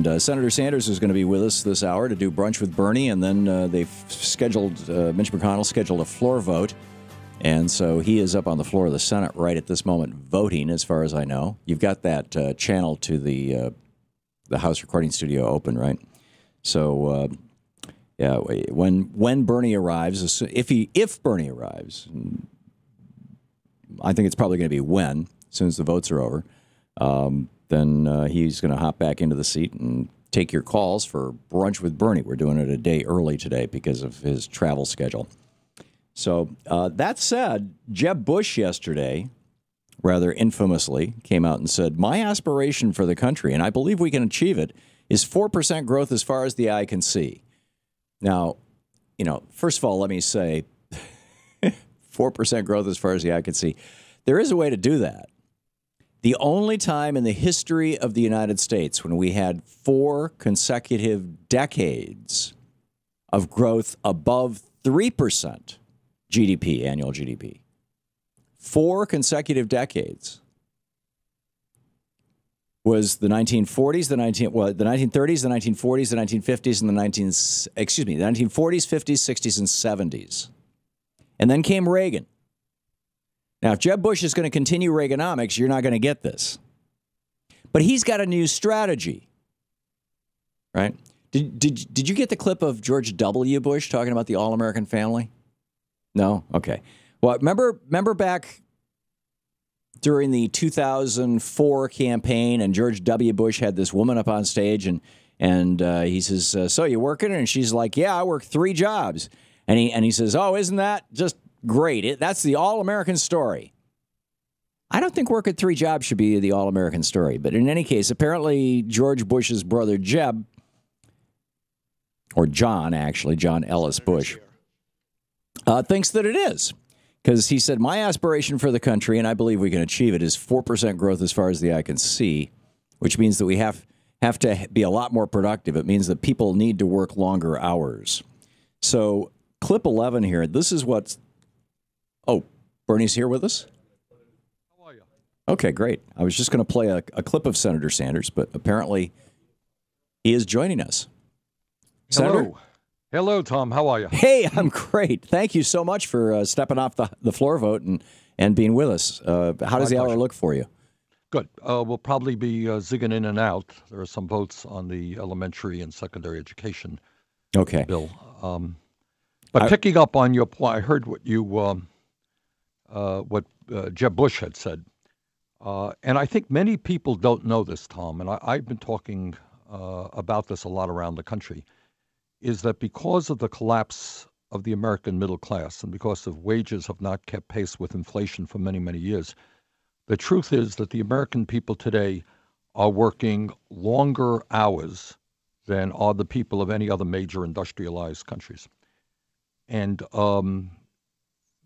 And Senator Sanders is going to be with us this hour to do Brunch with Bernie, and then they've scheduled, Mitch McConnell scheduled a floor vote, and so he is up on the floor of the Senate right at this moment voting, as far as I know. You've got that channel to the House recording studio open, right? So, yeah, when Bernie arrives, if Bernie arrives, I think it's probably going to be when, as soon as the votes are over, then he's going to hop back into the seat and take your calls for Brunch with Bernie. We're doing it a day early today because of his travel schedule. So that said, Jeb Bush yesterday, rather infamously, came out and said, my aspiration for the country, and I believe we can achieve it, is 4% growth as far as the eye can see. Now, first of all, let me say 4% growth as far as the eye can see. There is a way to do that. The only time in the history of the United States when we had 4 consecutive decades of growth above 3% GDP, annual GDP, 4 consecutive decades, was the 1940s, the 1930s, the 1940s, the 1950s, and the 1940s, 50s, 60s, and 70s. And then came Reagan. Now, if Jeb Bush is going to continue Reaganomics, you're not going to get this. But he's got a new strategy, right? Did you get the clip of George W. Bush talking about the All-American family? No? Okay. Well, remember back during the 2004 campaign, and George W. Bush had this woman up on stage, and he says, so you working? And she's like, yeah, I work 3 jobs. And he says, oh, isn't that just great? That's the all-American story. I don't think working 3 jobs should be the all-American story. But in any case, apparently George Bush's brother Jeb, or John, actually, John Ellis Bush, thinks that it is. Because he said, my aspiration for the country, and I believe we can achieve it, is 4% growth as far as the eye can see, which means that we have to be a lot more productive. It means that people need to work longer hours. So clip 11 here, this is what's... Oh, Bernie's here with us? How are you? Okay, great. I was just going to play a clip of Senator Sanders, but apparently he is joining us. Hello. Senator? Hello, Tom. How are you? Hey, I'm great. Thank you so much for stepping off the floor vote and being with us. How does the hour look for you? Good. We'll probably be zigging in and out. There are some votes on the elementary and secondary education bill. But picking up on your point, I heard what Jeb Bush had said. And I think many people don't know this, Tom, and I've been talking about this a lot around the country, is that because of the collapse of the American middle class and because of wages have not kept pace with inflation for many, many years, the truth is that the American people today are working longer hours than are the people of any other major industrialized countries. And the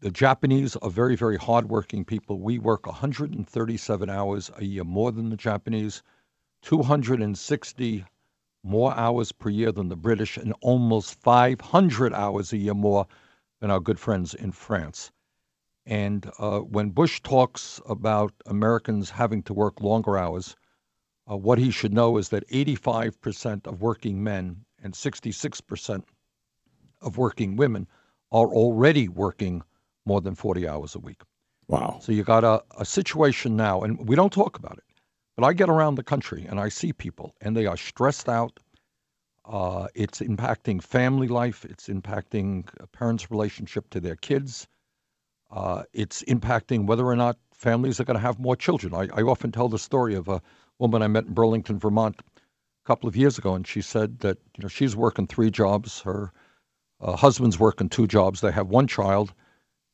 Japanese are very, very hardworking people. We work 137 hours a year more than the Japanese, 260 more hours per year than the British, and almost 500 hours a year more than our good friends in France. And when Bush talks about Americans having to work longer hours, what he should know is that 85% of working men and 66% of working women are already working more than 40 hours a week. Wow. So you got a situation now, and we don't talk about it, but I get around the country and I see people, and they are stressed out. It's impacting family life. It's impacting a parent's relationship to their kids. It's impacting whether or not families are going to have more children. I often tell the story of a woman I met in Burlington, Vermont a couple of years ago, and she said that she's working 3 jobs. Her husband's working 2 jobs. They have 1 child.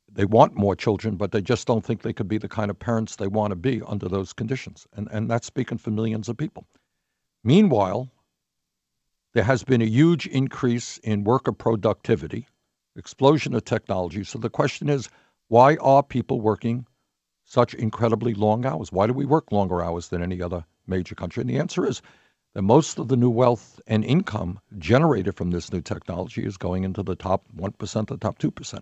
They want more children, but they just don't think they could be the kind of parents they want to be under those conditions. And that's speaking for millions of people. Meanwhile, there has been a huge increase in worker productivity, explosion of technology. So the question is, why are people working such incredibly long hours? Why do we work longer hours than any other major country? And the answer is that most of the new wealth and income generated from this new technology is going into the top 1%, the top 2%.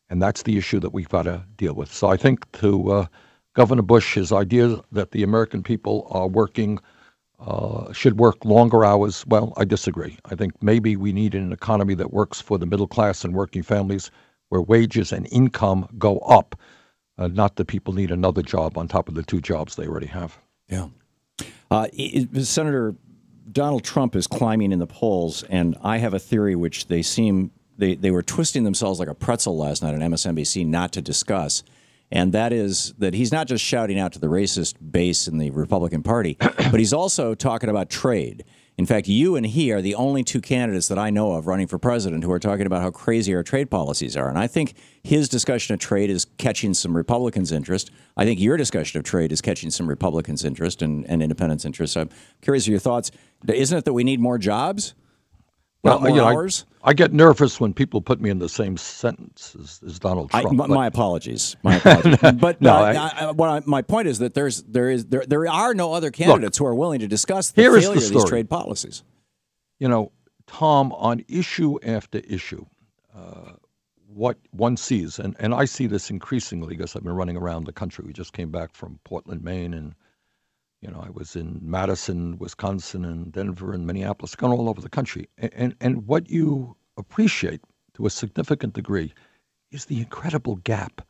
And that's the issue that we've got to deal with. So I think to Governor Bush, his idea that the American people are working should work longer hours. Well, I disagree. I think maybe we need an economy that works for the middle class and working families where wages and income go up, not that people need another job on top of the two jobs they already have. Yeah. Senator Donald Trump is climbing in the polls, and I have a theory which they were twisting themselves like a pretzel last night on MSNBC not to discuss, and that is that he's not just shouting out to the racist base in the Republican Party, but he's also talking about trade. In fact, you and he are the only two candidates that I know of running for president who are talking about how crazy our trade policies are. And I think his discussion of trade is catching some Republicans' interest. I think your discussion of trade is catching some Republicans' interest and independents' interest. I'm curious of your thoughts. Isn't it that we need more jobs? Well, more hours? I get nervous when people put me in the same sentence as Donald Trump. My apologies. My apologies. But No, my point is that there are no other candidates who are willing to discuss the failure of these trade policies. You know, Tom, on issue after issue, what one sees, and I see this increasingly because I've been running around the country. We just came back from Portland, Maine, and I was in Madison, Wisconsin, and Denver, and Minneapolis, gone all over the country. And what you appreciate to a significant degree is the incredible gap,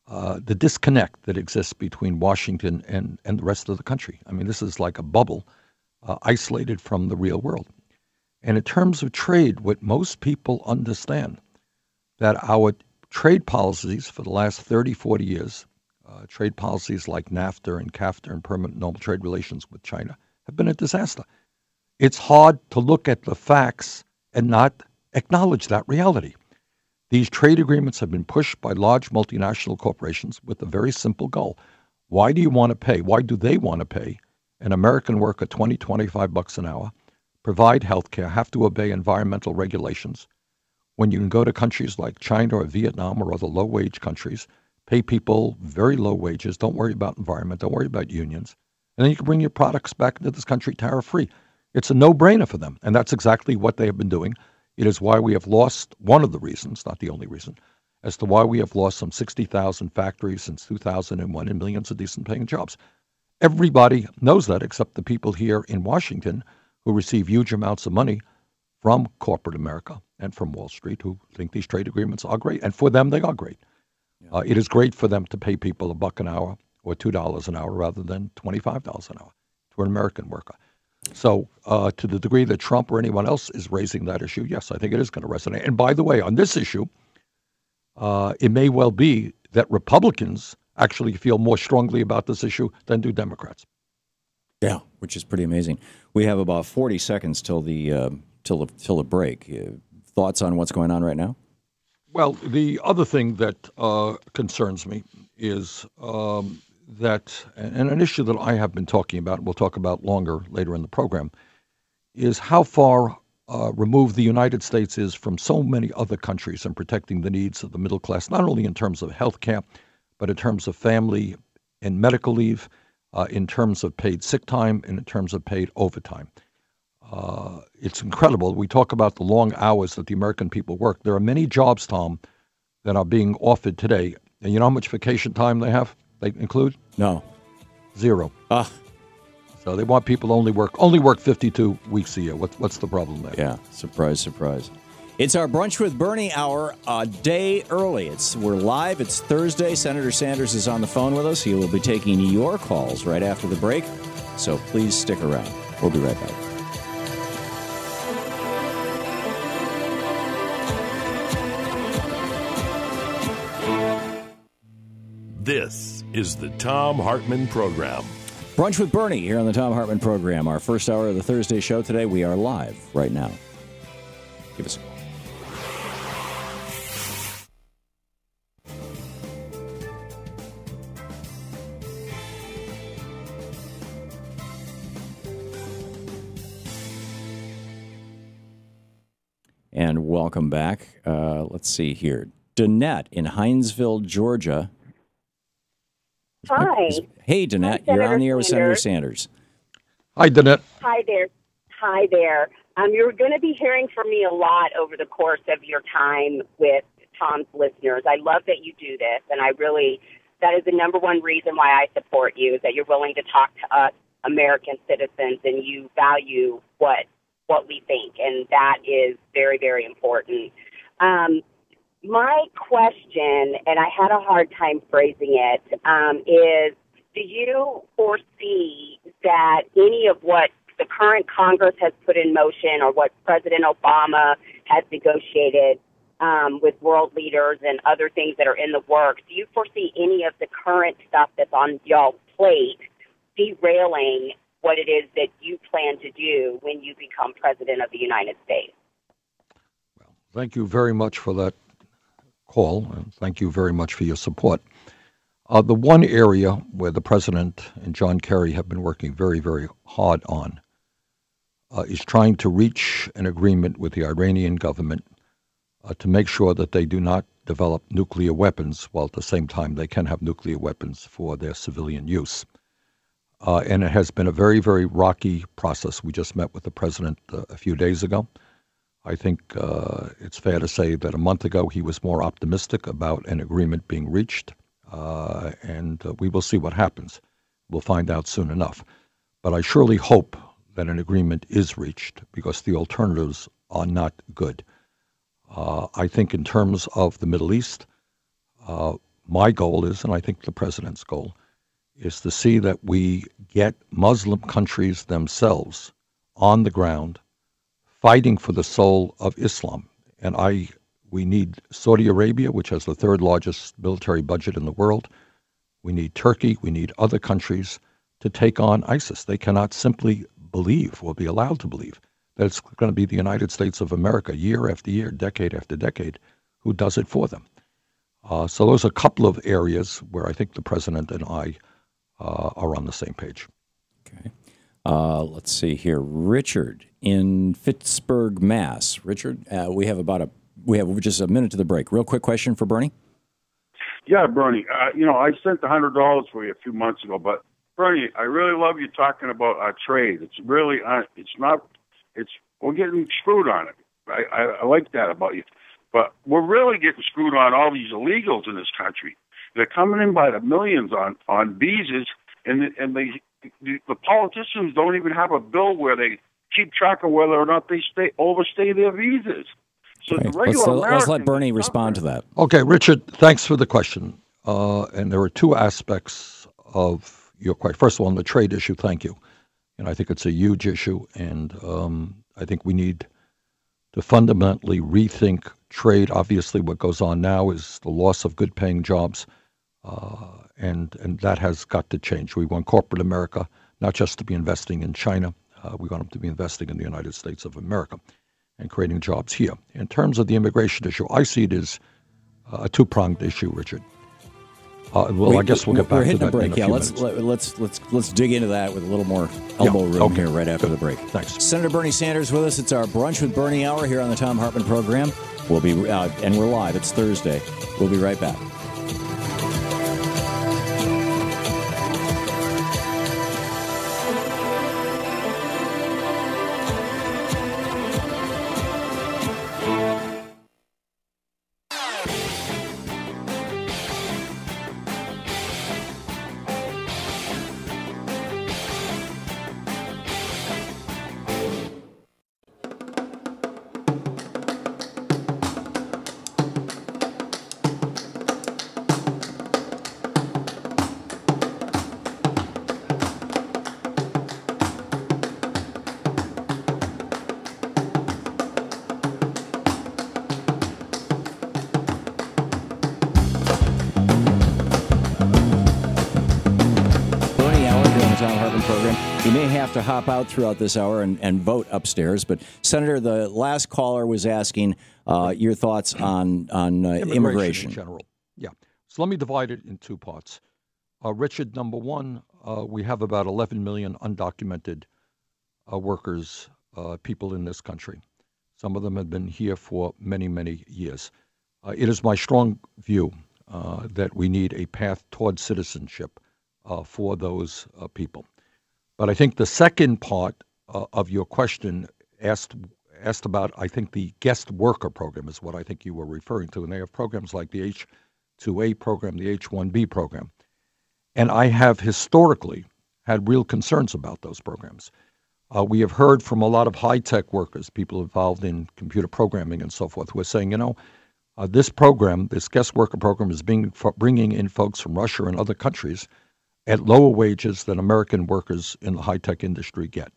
the disconnect that exists between Washington and the rest of the country. I mean, this is like a bubble isolated from the real world. And in terms of trade, what most people understand, that our trade policies for the last 30, 40 years, trade policies like NAFTA and CAFTA and permanent normal trade relations with China have been a disaster. It's hard to look at the facts and not acknowledge that reality. These trade agreements have been pushed by large multinational corporations with a very simple goal. Why do you want to pay? Why do they want to pay an American worker $20, $25 an hour, provide health care, have to obey environmental regulations, when you can go to countries like China or Vietnam or other low-wage countries, pay people very low wages, don't worry about environment, don't worry about unions, and then you can bring your products back into this country tariff-free. It's a no-brainer for them, and that's exactly what they have been doing. It is why we have lost, one of the reasons, not the only reason, as to why we have lost some 60,000 factories since 2001 and millions of decent-paying jobs. Everybody knows that except the people here in Washington who receive huge amounts of money from corporate America and from Wall Street who think these trade agreements are great, and for them they are great. It is great for them to pay people $1 an hour or $2 an hour rather than $25 an hour to an American worker. So to the degree that Trump or anyone else is raising that issue, yes, I think it is going to resonate. And by the way, on this issue, it may well be that Republicans actually feel more strongly about this issue than do Democrats. Yeah, which is pretty amazing. We have about 40 seconds till the break. Thoughts on what's going on right now? Well, the other thing that concerns me is that, and an issue that I have been talking about, and we'll talk about longer later in the program, is how far removed the United States is from so many other countries in protecting the needs of the middle class, not only in terms of health care, but in terms of family and medical leave, in terms of paid sick time, and in terms of paid overtime. It's incredible. We talk about the long hours that the American people work. There are many jobs, Tom, that are being offered today. And you know how much vacation time they have? They include? No. 0. So they want people to only work 52 weeks a year. What's the problem there? Yeah, surprise, surprise. It's our Brunch with Bernie hour a day early. We're live. It's Thursday. Senator Sanders is on the phone with us. He will be taking your calls right after the break. So please stick around. We'll be right back. This is the Thom Hartmann Program. Brunch with Bernie here on the Thom Hartmann Program. Our first hour of the Thursday show today. We are live right now. Give us a call. And welcome back. Let's see here. Danette in Hinesville, Georgia. Hi. Hey, Danette. Hi, you're on the air with Senator Sanders. Sanders. Hi, Danette. Hi there. Hi there. You're going to be hearing from me a lot over the course of your time with Tom's listeners. I love that you do this, and that is the number one reason why I support you, is that you're willing to talk to us American citizens, and you value what we think, and that is very, very important. My question, and I had a hard time phrasing it, is do you foresee that any of what the current Congress has put in motion or what President Obama has negotiated with world leaders and other things that are in the works, do you foresee any of the current stuff that's on y'all's plate derailing what it is that you plan to do when you become President of the United States? Well, thank you very much for that call, and thank you very much for your support. The one area where the President and John Kerry have been working very, very hard on is trying to reach an agreement with the Iranian government to make sure that they do not develop nuclear weapons, while at the same time they can have nuclear weapons for their civilian use. And it has been a very, very rocky process. We just met with the President a few days ago. I think it's fair to say that a month ago he was more optimistic about an agreement being reached, and we will see what happens. We'll find out soon enough. But I surely hope that an agreement is reached, because the alternatives are not good. I think in terms of the Middle East, my goal is, and I think the President's goal, is to see that we get Muslim countries themselves on the ground fighting for the soul of Islam. And we need Saudi Arabia, which has the third largest military budget in the world. We need Turkey. We need other countries to take on ISIS. They cannot simply believe or be allowed to believe that it's going to be the United States of America year after year, decade after decade, who does it for them. So those are a couple of areas where I think the President and I are on the same page. Okay. Let's see here. Richard in Pittsburgh, Mass. Richard, we have just a minute to the break. Real quick question for Bernie. Yeah, Bernie. I sent $100 for you a few months ago, but Bernie, I really love you talking about our trade. It's really, we're getting screwed on it. I like that about you. But we're really getting screwed on all these illegals in this country. They're coming in by the millions on visas, and the politicians don't even have a bill where they keep track of whether or not they overstay their visas. So right. the regular Let's let Bernie respond to that. Okay, Richard, thanks for the question. And there are two aspects of your question. First of all, on the trade issue, thank you. And I think it's a huge issue, and I think we need to fundamentally rethink trade. Obviously, what goes on now is the loss of good-paying jobs, and that has got to change. We want corporate America not just to be investing in China. We want them to be investing in the United States of America and creating jobs here. In terms of the immigration issue, I see it as a two-pronged issue, Richard. I guess we'll get back to that. We're hitting a break. Let's dig into that with a little more elbow room here right after the break. Thanks. Senator Bernie Sanders with us. It's our Brunch with Bernie hour here on the Thom Hartmann Program. We'll be and we're live. It's Thursday. We'll be right back. To hop out throughout this hour and vote upstairs. But, Senator, the last caller was asking your thoughts on immigration in general. Yeah. So let me divide it in two parts. Richard, number one, we have about 11 million undocumented workers, people in this country. Some of them have been here for many, many years. It is my strong view that we need a path toward citizenship for those people. But I think the second part of your question asked about, I think, the guest worker program is what I think you were referring to. And they have programs like the H-2A program, the H-1B program. And I have historically had real concerns about those programs. We have heard from a lot of high-tech workers, people involved in computer programming and so forth, who are saying, this program, this guest worker program, is bringing in folks from Russia and other countries at lower wages than American workers in the high-tech industry get.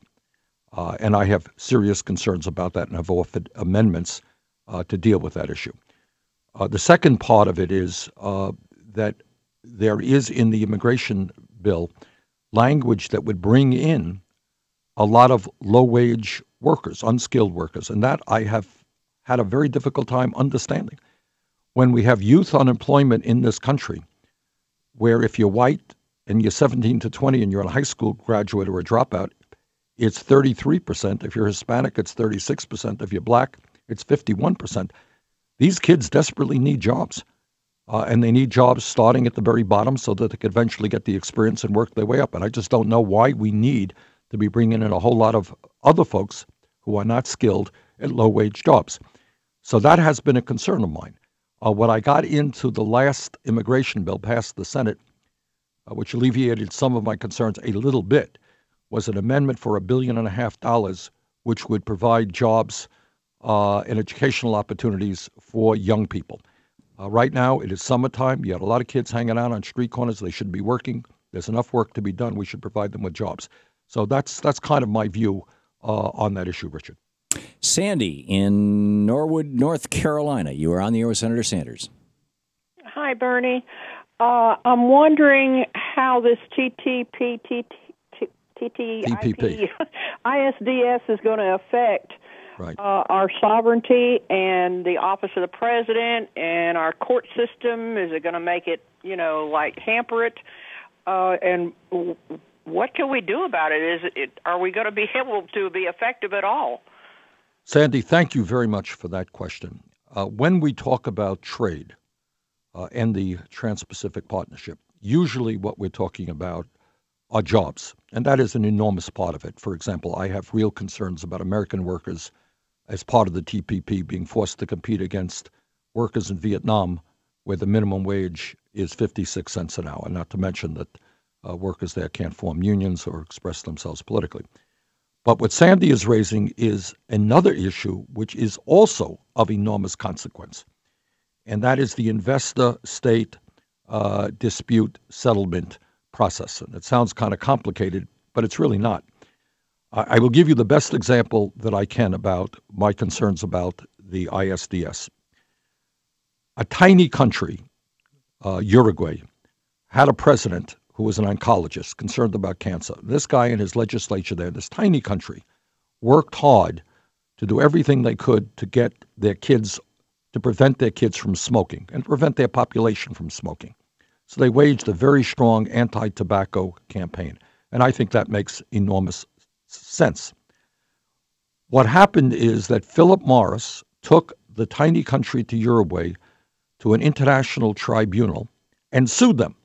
And I have serious concerns about that and have offered amendments to deal with that issue. The second part of it is that there is in the immigration bill language that would bring in a lot of low-wage workers, unskilled workers, and that I have had a very difficult time understanding. When we have youth unemployment in this country, where if you're white and you're 17 to 20 and you're a high school graduate or a dropout, it's 33%. If you're Hispanic, it's 36%. If you're black, it's 51%. These kids desperately need jobs, and they need jobs starting at the very bottom so that they can eventually get the experience and work their way up. And I just don't know why we need to be bringing in a whole lot of other folks who are not skilled at low-wage jobs. So that has been a concern of mine. When I got into the last immigration bill passed the Senate, which alleviated some of my concerns a little bit, was an amendment for $1.5 billion, which would provide jobs and educational opportunities for young people. Right now, it is summertime. You have a lot of kids hanging out on street corners. They should be working. There's enough work to be done. We should provide them with jobs. So that's kind of my view on that issue, Richard. Sandy in Norwood, North Carolina. You are on the air with Senator Sanders. Hi, Bernie. I'm wondering how this TPP ISDS is going to affect our sovereignty and the office of the president and our court system. Is it going to make it, hamper it? And what can we do about it? Are we going to be able to be effective at all? Sandy, thank you very much for that question. When we talk about trade and the Trans-Pacific Partnership, usually what we're talking about are jobs, and that is an enormous part of it. For example, I have real concerns about American workers as part of the TPP being forced to compete against workers in Vietnam, where the minimum wage is 56 cents an hour, not to mention that workers there can't form unions or express themselves politically. But what Sandy is raising is another issue which is also of enormous consequence, and that is the investor-state dispute settlement process. And it sounds kind of complicated, but it's really not. I will give you the best example that I can about my concerns about the ISDS. A tiny country, Uruguay, had a president who was an oncologist concerned about cancer. This guy and his legislature there, this tiny country, worked hard to do everything they could to get their kids, to prevent their kids from smoking and prevent their population from smoking. So they waged a very strong anti-tobacco campaign, and I think that makes enormous sense. What happened is that Philip Morris took the tiny country to Uruguay to an international tribunal and sued them.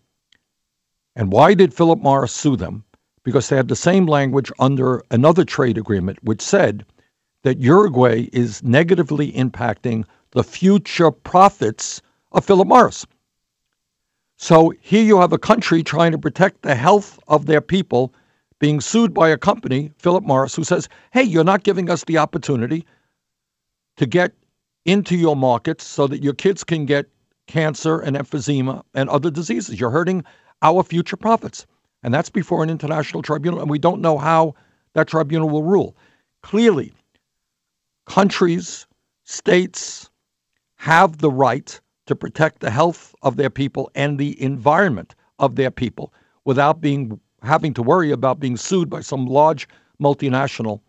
And why did Philip Morris sue them? Because they had the same language under another trade agreement, which said that Uruguay is negatively impacting the future profits of Philip Morris. So here you have a country trying to protect the health of their people being sued by a company, Philip Morris, who says, hey, you're not giving us the opportunity to get into your markets so that your kids can get cancer and emphysema and other diseases. You're hurting our future profits. And that's before an international tribunal, and we don't know how that tribunal will rule. Clearly, countries, states have the right to protect the health of their people and the environment of their people without having to worry about being sued by some large multinational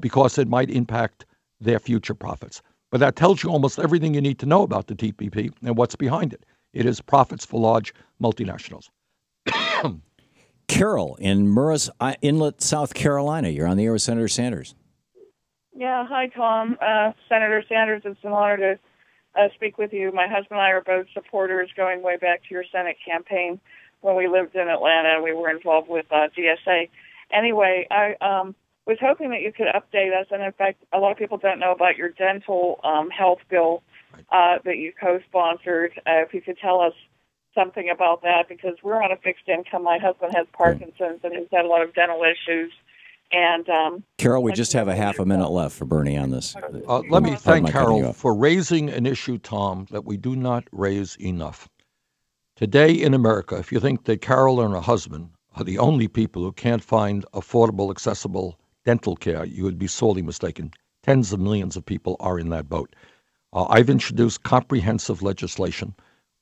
because it might impact their future profits. But that tells you almost everything you need to know about the TPP and what's behind it. It is profits for large multinationals. Carol in Murrah's Inlet, South Carolina. You're on the air with Senator Sanders. Yeah, hi, Tom. Senator Sanders, it's an honor to speak with you. My husband and I are both supporters going way back to your Senate campaign when we lived in Atlanta. We were involved with GSA. Anyway, I was hoping that you could update us, and in fact, a lot of people don't know about your dental health bill that you co-sponsored. If you could tell us something about that because we're on a fixed income. My husband has Parkinson's and he's had a lot of dental issues. And Carol, we just have a half a minute left for Bernie on this. Let me thank Carol for raising an issue, Tom, that we do not raise enough. Today in America, if you think that Carol and her husband are the only people who can't find affordable, accessible dental care, you would be sorely mistaken. Tens of millions of people are in that boat. I've introduced comprehensive legislation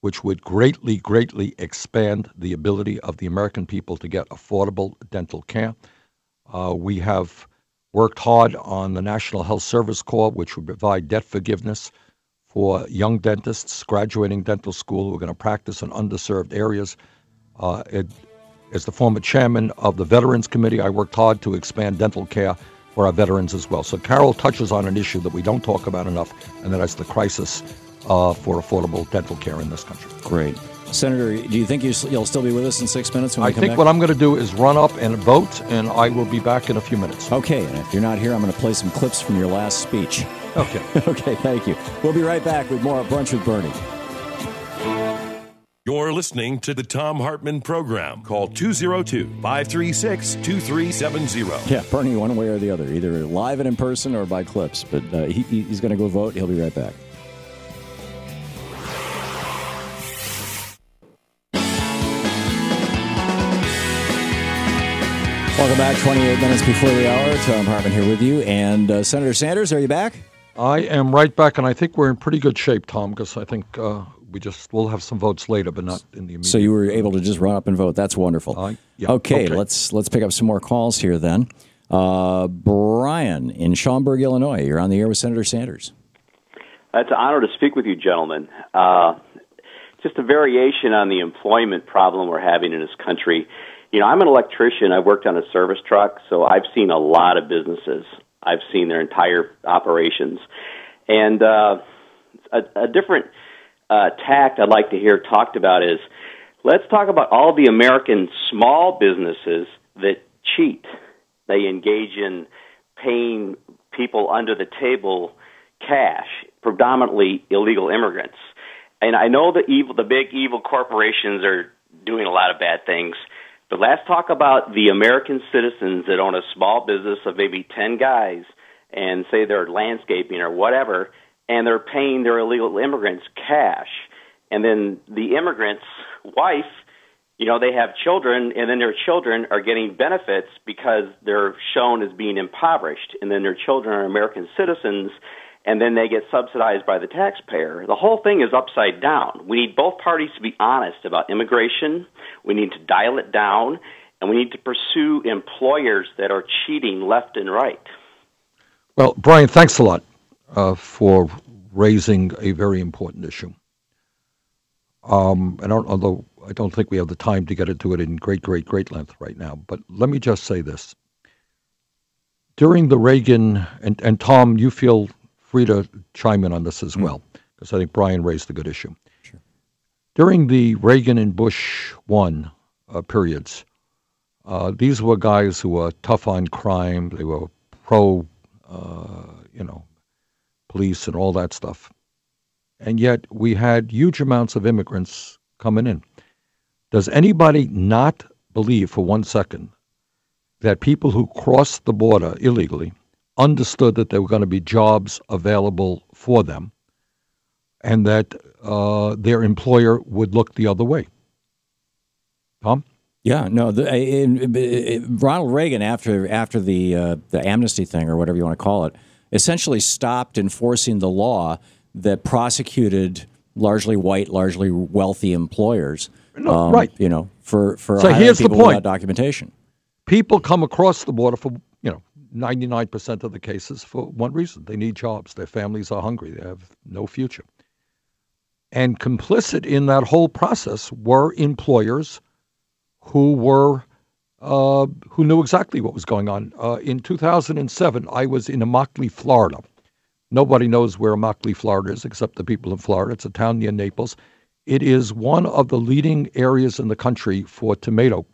which would greatly, greatly expand the ability of the American people to get affordable dental care. We have worked hard on the National Health Service Corps, which would provide debt forgiveness for young dentists graduating dental school who are going to practice in underserved areas. As the former chairman of the Veterans Committee, I worked hard to expand dental care for our veterans as well. So Carol touches on an issue that we don't talk about enough, and that is the crisis for affordable dental care in this country. Great. Senator, do you think you'll still be with us in 6 minutes when we come back? I think what I'm going to do is run up and vote, and I will be back in a few minutes. Okay, and if you're not here, I'm going to play some clips from your last speech. Okay. Okay, thank you. We'll be right back with more Brunch with Bernie. You're listening to the Thom Hartmann Program. Call 202-536-2370. Yeah, Bernie, one way or the other, either live and in person or by clips. But he's going to go vote. He'll be right back. Welcome back. 28 minutes before the hour. Thom Hartmann here with you. And Senator Sanders, are you back? I am right back, and I think we're in pretty good shape, Tom, because I think we'll have some votes later, but not in the immediate. So you were able to just run up and vote. That's wonderful. Yeah. Okay, let's pick up some more calls here then. Brian in Schaumburg, Illinois. You're on the air with Senator Sanders. It's an honor to speak with you, gentlemen. Just a variation on the employment problem we're having in this country. You know, I'm an electrician. I worked on a service truck, so I've seen a lot of businesses. I've seen their entire operations. And a different tact I'd like to hear talked about is, let's talk about all the American small businesses that cheat. They engage in paying people under the table cash, predominantly illegal immigrants. And I know the big evil corporations are doing a lot of bad things, but let's talk about the American citizens that own a small business of maybe 10 guys and say they're landscaping or whatever, and they're paying their illegal immigrants cash. And then the immigrant's wife, you know, they have children, and then their children are getting benefits because they're shown as being impoverished. And then their children are American citizens, and then they get subsidized by the taxpayer. The whole thing is upside down. We need both parties to be honest about immigration. We need to dial it down, and we need to pursue employers that are cheating left and right. Well, Brian, thanks a lot for raising a very important issue. Although I don't think we have the time to get into it in great length right now, but let me just say this. During the Reagan, and Tom, you feel free to chime in on this as well, because I think Brian raised a good issue. Sure. During the Reagan and Bush 1 periods, these were guys who were tough on crime. They were pro, police and all that stuff. And yet we had huge amounts of immigrants coming in. Does anybody not believe for 1 second that people who crossed the border illegally understood that there were going to be jobs available for them and that their employer would look the other way? Tom? Yeah, no. Ronald Reagan, after the amnesty thing or whatever you want to call it, essentially stopped enforcing the law that prosecuted largely white, largely wealthy employers. Right. You know, for so hiring here's the people point. without documentation. People come across the border for 99% of the cases for one reason: they need jobs. Their families are hungry. They have no future. And complicit in that whole process were employers who knew exactly what was going on. In 2007, I was in Immokalee, Florida. Nobody knows where Immokalee, Florida is except the people in Florida. It's a town near Naples. It is one of the leading areas in the country for tomato,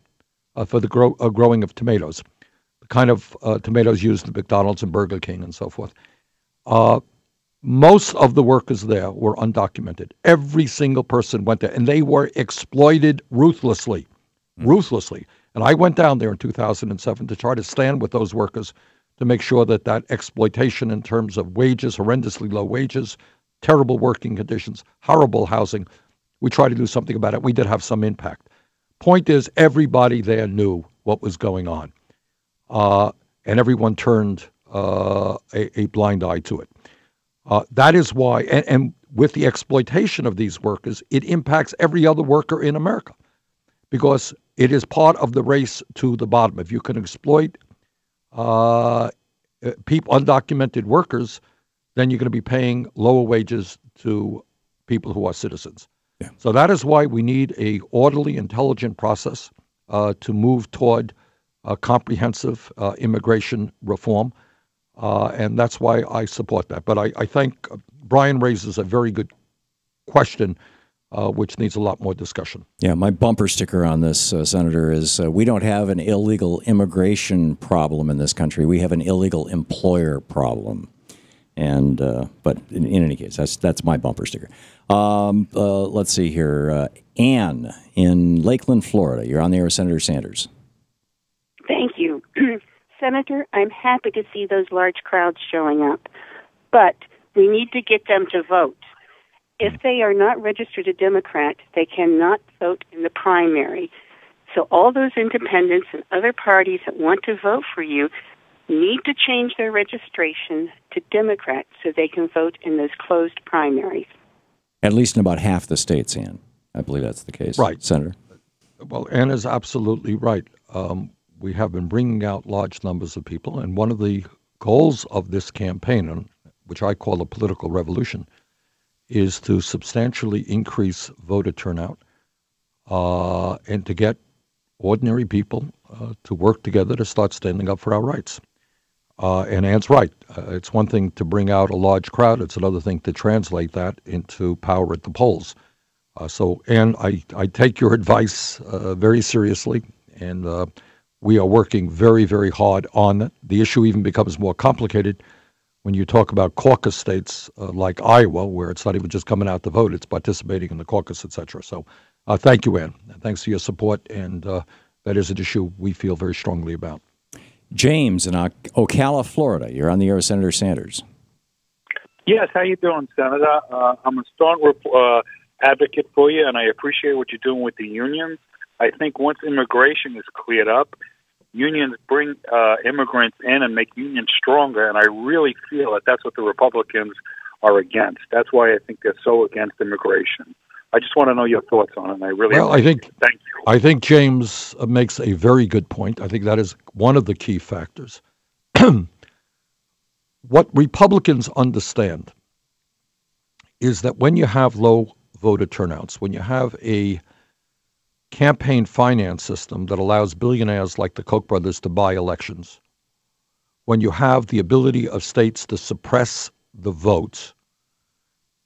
for the growing of tomatoes, the kind of tomatoes used in McDonald's and Burger King and so forth. Most of the workers there were undocumented. Every single person went there, and they were exploited ruthlessly, ruthlessly. And I went down there in 2007 to try to stand with those workers to make sure that that exploitation in terms of wages, horrendously low wages, terrible working conditions, horrible housing, we tried to do something about it. We did have some impact. Point is, everybody there knew what was going on, and everyone turned a blind eye to it. That is why, and with the exploitation of these workers, it impacts every other worker in America because it is part of the race to the bottom. If you can exploit undocumented workers, then you're going to be paying lower wages to people who are citizens. Yeah. So that is why we need a orderly, intelligent process to move toward comprehensive immigration reform. And that's why I support that. But I think Brian raises a very good question, which needs a lot more discussion. Yeah, my bumper sticker on this, Senator, is we don't have an illegal immigration problem in this country. We have an illegal employer problem. And but in any case, that's my bumper sticker. Let's see here. Ann in Lakeland, Florida. You're on the air with Senator Sanders. Thank you. Senator, I'm happy to see those large crowds showing up, but we need to get them to vote. If they are not registered a Democrat, they cannot vote in the primary. So all those independents and other parties that want to vote for you need to change their registration to Democrat so they can vote in those closed primaries. At least in about half the states, Ann. I believe that's the case. Right. Senator? Well, Ann is absolutely right. We have been bringing out large numbers of people, and one of the goals of this campaign, which I call a political revolution, is to substantially increase voter turnout and to get ordinary people to work together to start standing up for our rights. And Ann's right. It's one thing to bring out a large crowd. It's another thing to translate that into power at the polls. So, Ann, I take your advice very seriously, and we are working very, very hard on it. The issue even becomes more complicated when you talk about caucus states like Iowa, where it's not even just coming out to vote, it's participating in the caucus, et cetera. So thank you, Ann. Thanks for your support, and that is an issue we feel very strongly about. James in Ocala, Florida. You're on the air with Senator Sanders. Yes, how you doing, Senator? I'm a strong advocate for you, and I appreciate what you're doing with the unions. I think once immigration is cleared up, unions bring immigrants in and make unions stronger, and I really feel that that's what the Republicans are against. That's why I think they're so against immigration. I just want to know your thoughts on it, and I really thank you. I think James makes a very good point. I think that is one of the key factors. What Republicans understand is that when you have low voter turnouts, when you have a campaign finance system that allows billionaires like the Koch brothers to buy elections, when you have the ability of states to suppress the votes,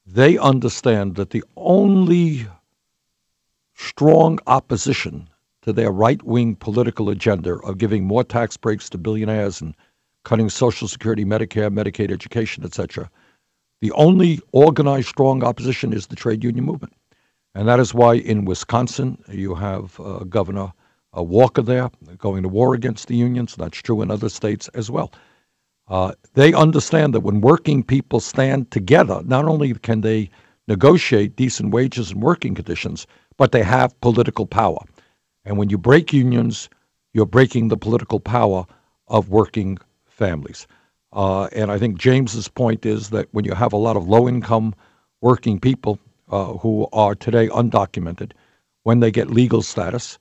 they understand that the only strong opposition to their right-wing political agenda of giving more tax breaks to billionaires and cutting Social Security, Medicare, Medicaid, education, etc., the only organized, strong opposition is the trade union movement. And that is why in Wisconsin you have Governor Walker there going to war against the unions. That's true in other states as well. They understand that when working people stand together, not only can they negotiate decent wages and working conditions, but they have political power. And when you break unions, you're breaking the political power of working families. And I think James's point is that when you have a lot of low-income working people who are today undocumented, when they get legal status,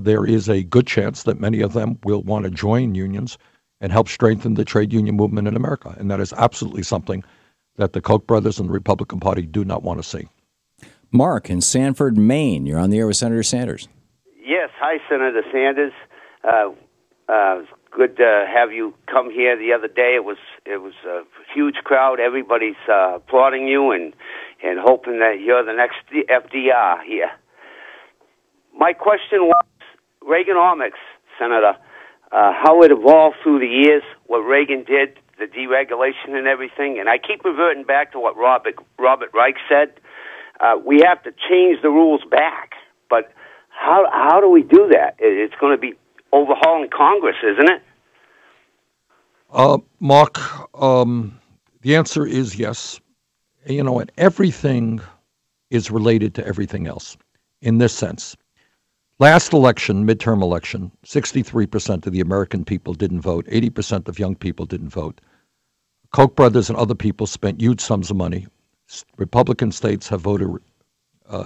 there is a good chance that many of them will want to join unions and help strengthen the trade union movement in America. And that is absolutely something that the Koch brothers and the Republican Party do not want to see. Mark in Sanford, Maine. You're on the air with Senator Sanders. Yes. Hi, Senator Sanders. It's good to have you come here the other day. It was a huge crowd. Everybody's applauding you and hoping that you're the next FDR here. My question was Reaganomics, Senator. How it evolved through the years, what Reagan did the deregulation and everything. And I keep reverting back to what Robert Reich said. We have to change the rules back. But how do we do that? It's going to be overhauling Congress, isn't it? Mark, the answer is yes. And everything is related to everything else in this sense. Last election, midterm election, 63% of the American people didn't vote. 80% of young people didn't vote. Koch brothers and other people spent huge sums of money. Republican states have voter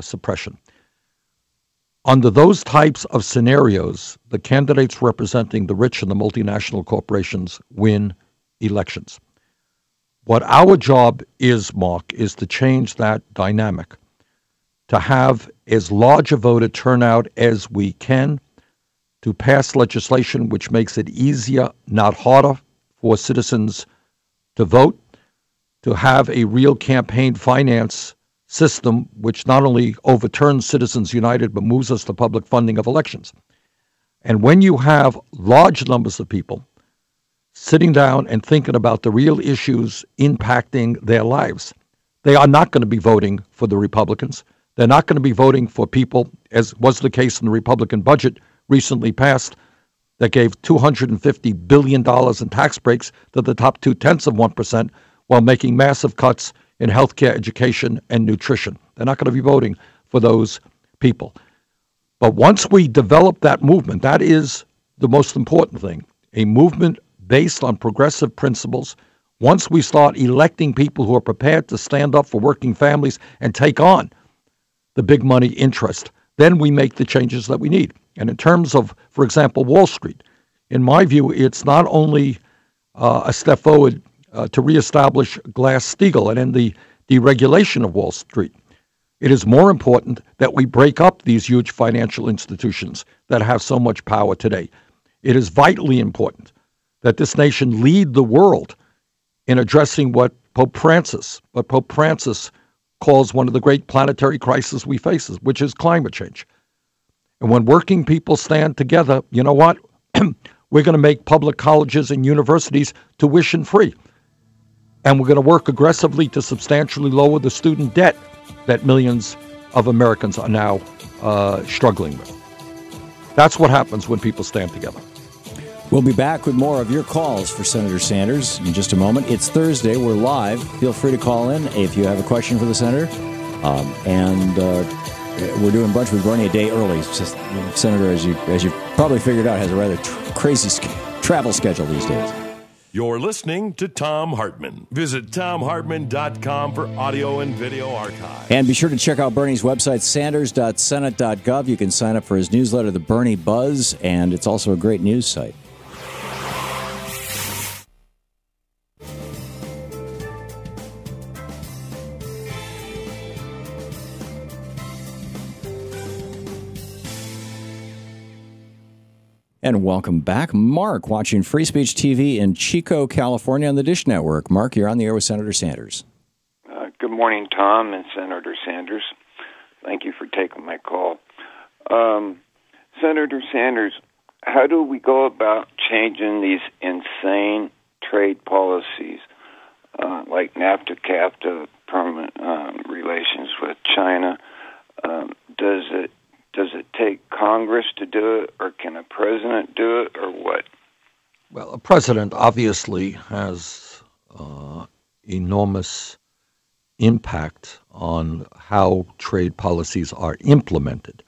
suppression. Under those types of scenarios, the candidates representing the rich and the multinational corporations win elections. What our job is, Mark, is to change that dynamic, to have as large a voter turnout as we can, to pass legislation which makes it easier, not harder, for citizens to vote, to have a real campaign finance system which not only overturns Citizens United but moves us to public funding of elections. And when you have large numbers of people sitting down and thinking about the real issues impacting their lives, they are not going to be voting for the Republicans. They're not going to be voting for people, as was the case in the Republican budget recently passed, that gave $250 billion in tax breaks to the top 0.2% while making massive cuts in healthcare, education, and nutrition. They're not going to be voting for those people. But once we develop that movement, that is the most important thing, a movement based on progressive principles. Once we start electing people who are prepared to stand up for working families and take on the big money interest, then we make the changes that we need. And in terms of, for example, Wall Street, in my view, it's not only a step forward to reestablish Glass-Steagall and end the deregulation of Wall Street. It is more important that we break up these huge financial institutions that have so much power today. It is vitally important that this nation lead the world in addressing what Pope Francis calls one of the great planetary crises we face, which is climate change. And when working people stand together, you know what? We're going to make public colleges and universities tuition free. And we're going to work aggressively to substantially lower the student debt that millions of Americans are now struggling with. That's what happens when people stand together. We'll be back with more of your calls for Senator Sanders in just a moment. It's Thursday. We're live. Feel free to call in if you have a question for the senator. We're doing Brunch with Bernie a day early. It's just, Senator, as you probably figured out, has a rather crazy travel schedule these days. You're listening to Thom Hartmann. Visit thomhartmann.com for audio and video archive. And be sure to check out Bernie's website, sanders.senate.gov. You can sign up for his newsletter, The Bernie Buzz, and it's also a great news site. And welcome back. Mark, watching Free Speech TV in Chico, California on the Dish Network. Mark, you're on the air with Senator Sanders. Good morning, Tom and Senator Sanders. Thank you for taking my call. Senator Sanders, how do we go about changing these insane trade policies like NAFTA, CAFTA, permanent relations with China? Does it take Congress to do it, or can a president do it, or what? Well, a president obviously has enormous impact on how trade policies are implemented,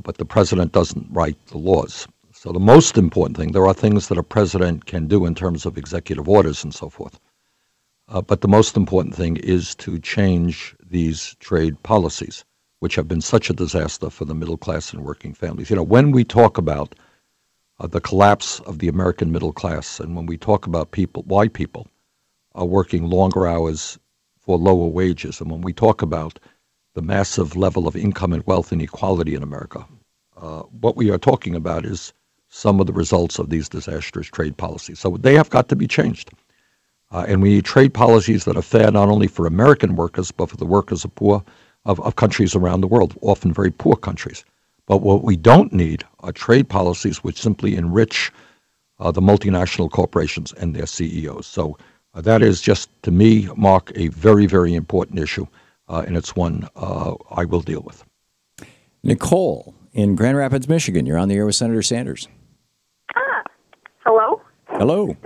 but the president doesn't write the laws. So the most important thing, there are things that a president can do in terms of executive orders and so forth, but the most important thing is to change these trade policies, which have been such a disaster for the middle class and working families. You know, when we talk about the collapse of the American middle class, and when we talk about why people are working longer hours for lower wages, and when we talk about the massive level of income and wealth inequality in America, what we are talking about is some of the results of these disastrous trade policies. So they have got to be changed. And we need trade policies that are fair not only for American workers, but for the workers of countries around the world, often very poor countries. But what we don't need are trade policies which simply enrich the multinational corporations and their CEOs. So that is just, to me, Mark, a very, very important issue, and it's one I will deal with. Nicole in Grand Rapids, Michigan. You're on the air with Senator Sanders. Hello. Hello.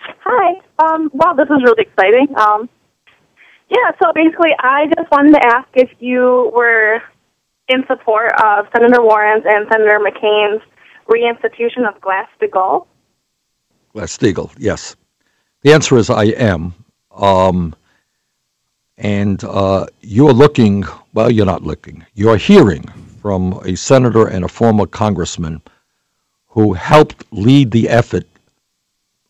Hi. Wow, this is really exciting. Yeah, so basically I just wanted to ask if you were in support of Senator Warren's and Senator McCain's reinstitution of Glass-Steagall. Glass-Steagall, yes. The answer is I am. And you're looking, well, you're not looking. You're hearing from a senator and a former congressman who helped lead the effort,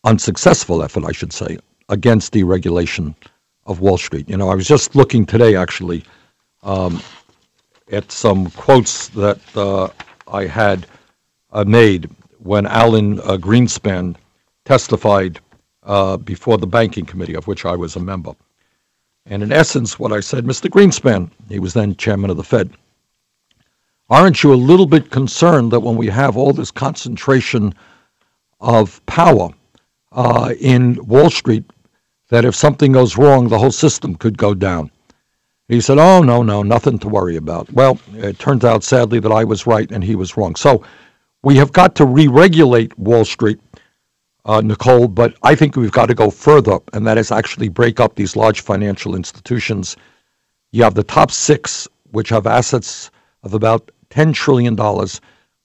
unsuccessful effort, I should say, against deregulation of Wall Street. You know, I was just looking today, actually, at some quotes that I had made when Alan Greenspan testified before the Banking Committee, of which I was a member. And in essence, what I said, Mr. Greenspan, he was then chairman of the Fed, aren't you a little bit concerned that when we have all this concentration of power in Wall Street, that if something goes wrong, the whole system could go down? He said, oh, no, nothing to worry about. Well, it turns out, sadly, that I was right and he was wrong. So we have got to re-regulate Wall Street, Nicole, but I think we've got to go further, and that is actually break up these large financial institutions. You have the top six, which have assets of about $10 trillion,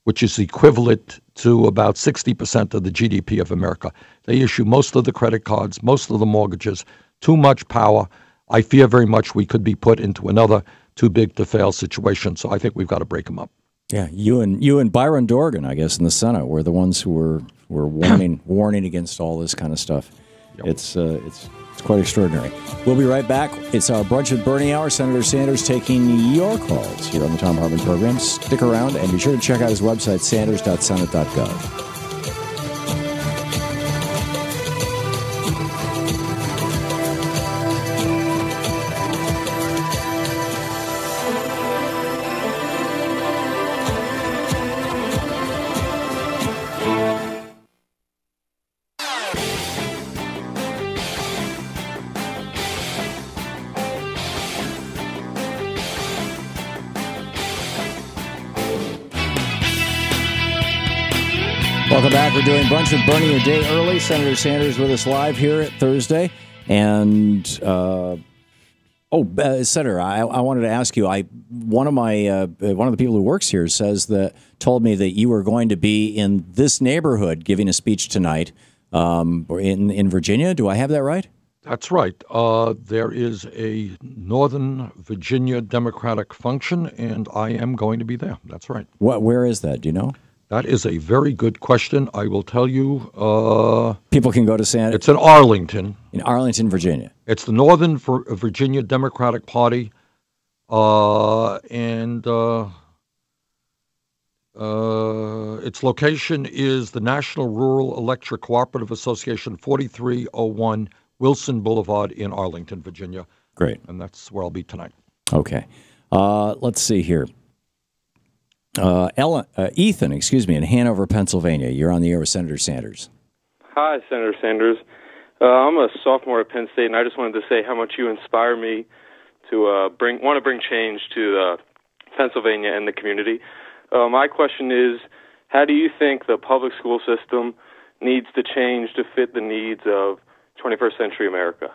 which is equivalent to about 60% of the GDP of America. They issue most of the credit cards, most of the mortgages, too much power. I fear very much we could be put into another too big to fail situation, so I think we've got to break them up. Yeah, you and Byron Dorgan, I guess, in the Senate were the ones who were warning against all this kind of stuff. Yep. It's quite extraordinary. We'll be right back. It's our Brunch with Bernie hour. Senator Sanders taking your calls here on the Thom Hartmann Program. Stick around and be sure to check out his website, sanders.senate.gov. Welcome back. We're doing Brunch with Bernie a day early. Senator Sanders with us live here at Thursday. And, Senator, I wanted to ask you, one of the people who works here told me that you were going to be in this neighborhood giving a speech tonight in Virginia. Do I have that right? That's right. There is a Northern Virginia Democratic function, and I am going to be there. That's right. Where is that? Do you know? That is a very good question. I will tell you. People can go to Sanders. It's in Arlington. In Arlington, Virginia. It's the Northern Virginia Democratic Party, and its location is the National Rural Electric Cooperative Association, 4301 Wilson Boulevard in Arlington, Virginia. Great. And that's where I'll be tonight. Okay. Let's see here. Ethan, in Hanover, Pennsylvania. You're on the air with Senator Sanders. Hi, Senator Sanders. I'm a sophomore at Penn State, and I just wanted to say how much you inspire me to want to bring change to Pennsylvania and the community. My question is, how do you think the public school system needs to change to fit the needs of 21st century America?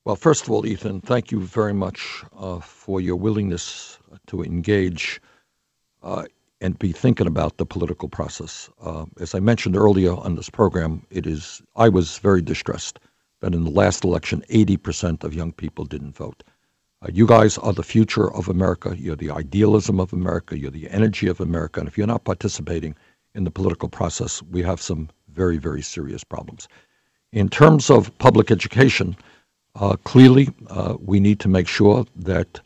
Well, first of all, Ethan, thank you very much for your willingness to engage and be thinking about the political process. As I mentioned earlier on this program, I was very distressed that in the last election, 80% of young people didn't vote. You guys are the future of America. You're the idealism of America. You're the energy of America. And if you're not participating in the political process, we have some very, very serious problems. In terms of public education, clearly we need to make sure that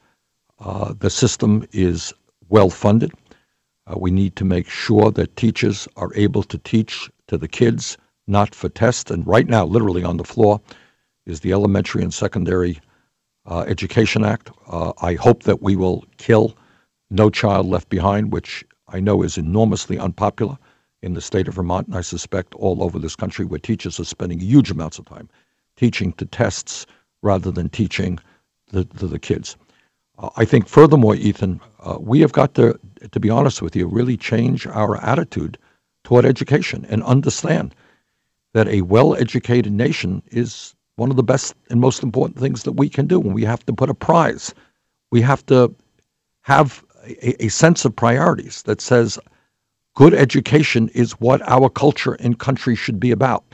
the system is well funded. We need to make sure that teachers are able to teach to the kids, not for tests. And right now, literally on the floor, is the Elementary and Secondary Education Act. I hope that we will kill No Child Left Behind, which I know is enormously unpopular in the state of Vermont, and I suspect all over this country, where teachers are spending huge amounts of time teaching to tests rather than teaching the kids. I think furthermore, Ethan, we have got to be honest with you, really change our attitude toward education and understand that a well-educated nation is one of the best and most important things that we can do. And we have to put a prize. We have to have a sense of priorities that says good education is what our culture and country should be about.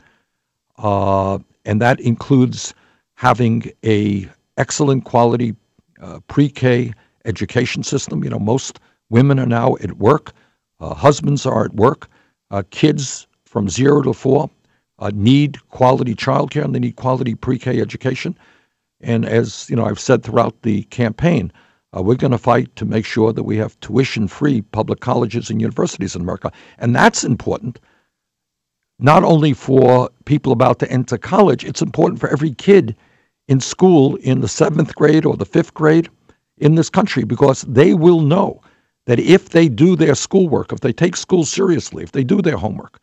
And that includes having a excellent quality pre-K education system. Most women are now at work. Husbands are at work. Kids from 0 to 4 need quality childcare, and they need quality pre-K education. And as I've said throughout the campaign, we're going to fight to make sure that we have tuition-free public colleges and universities in America. And that's important not only for people about to enter college, it's important for every kid in school in the 7th grade or the 5th grade in this country, because they will know that if they do their schoolwork, if they take school seriously, if they do their homework,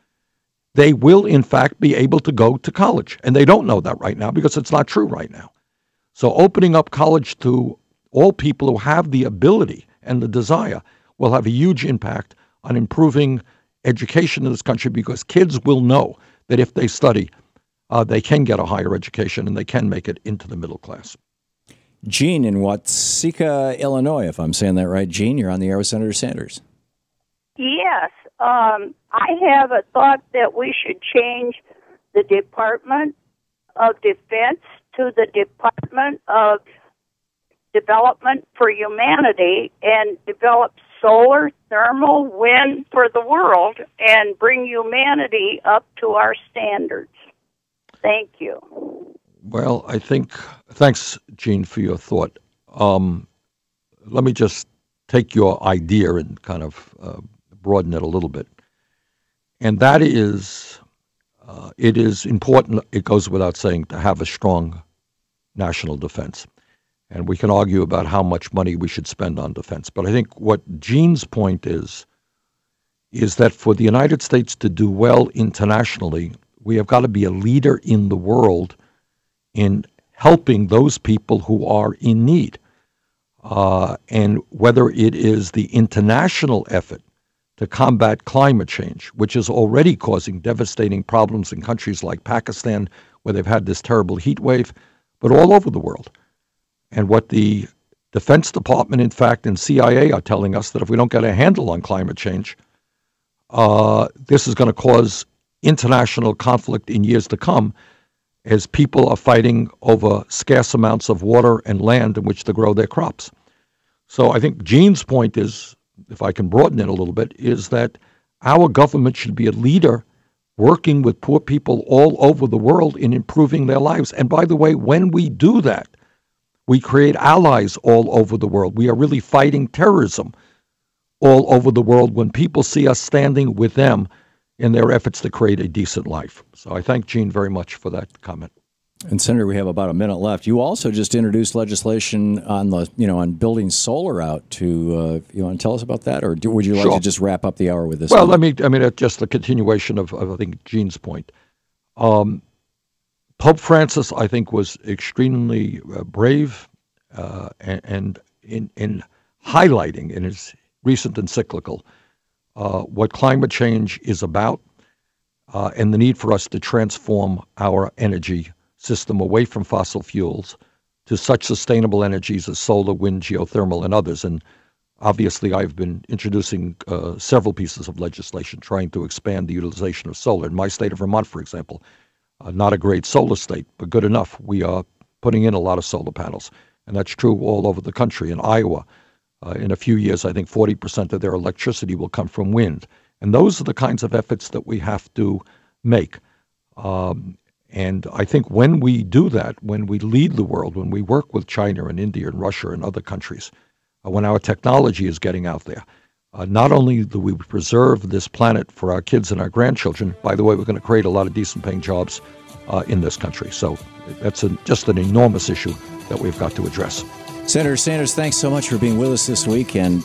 they will, in fact, be able to go to college. And they don't know that right now because it's not true right now. So opening up college to all people who have the ability and the desire will have a huge impact on improving education in this country, because kids will know that if they study, they can get a higher education and they can make it into the middle class. Gene in Watseka, Illinois, if I'm saying that right. Gene, you're on the air with Senator Sanders. Yes. I have a thought that we should change the Department of Defense to the Department of Development for Humanity and develop solar, thermal, wind for the world and bring humanity up to our standards. Thank you. Well, thanks, Gene, for your thought. Let me just take your idea and kind of broaden it a little bit. And that is, it is important, it goes without saying, to have a strong national defense. And we can argue about how much money we should spend on defense. But I think what Gene's point is that for the United States to do well internationally, we have got to be a leader in the world in helping those people who are in need. And whether it is the international effort to combat climate change, which is already causing devastating problems in countries like Pakistan, where they've had this terrible heat wave, but all over the world. And what the Defense Department, in fact, and CIA are telling us, that if we don't get a handle on climate change, this is going to cause international conflict in years to come, as people are fighting over scarce amounts of water and land in which to grow their crops. So I think Gene's point is, if I can broaden it a little bit, is that our government should be a leader working with poor people all over the world in improving their lives. And by the way, when we do that, we create allies all over the world. We are really fighting terrorism all over the world when people see us standing with them in their efforts to create a decent life. So I thank Gene very much for that comment. And Senator, we have about a minute left. You also just introduced legislation on on building solar out to. You want to tell us about that, or would you like to just wrap up the hour with this? Well, just the continuation of I think Gene's point. Pope Francis, I think, was extremely brave and in highlighting in his recent encyclical what climate change is about and the need for us to transform our energy system away from fossil fuels to such sustainable energies as solar, wind, geothermal, and others. And obviously, I've been introducing several pieces of legislation trying to expand the utilization of solar. In my state of Vermont, for example, not a great solar state, but good enough. We are putting in a lot of solar panels, and that's true all over the country. In Iowa, in a few years, I think 40% of their electricity will come from wind. And those are the kinds of efforts that we have to make. And I think when we do that, when we lead the world, when we work with China and India and Russia and other countries, when our technology is getting out there, not only do we preserve this planet for our kids and our grandchildren, by the way, we're going to create a lot of decent paying jobs in this country. So that's just an enormous issue that we've got to address. Senator Sanders, thanks so much for being with us this week, and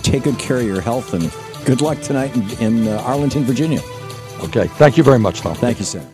take good care of your health and Good luck tonight in Arlington, Virginia. Okay. Thank you very much, Tom. Thank you, Senator.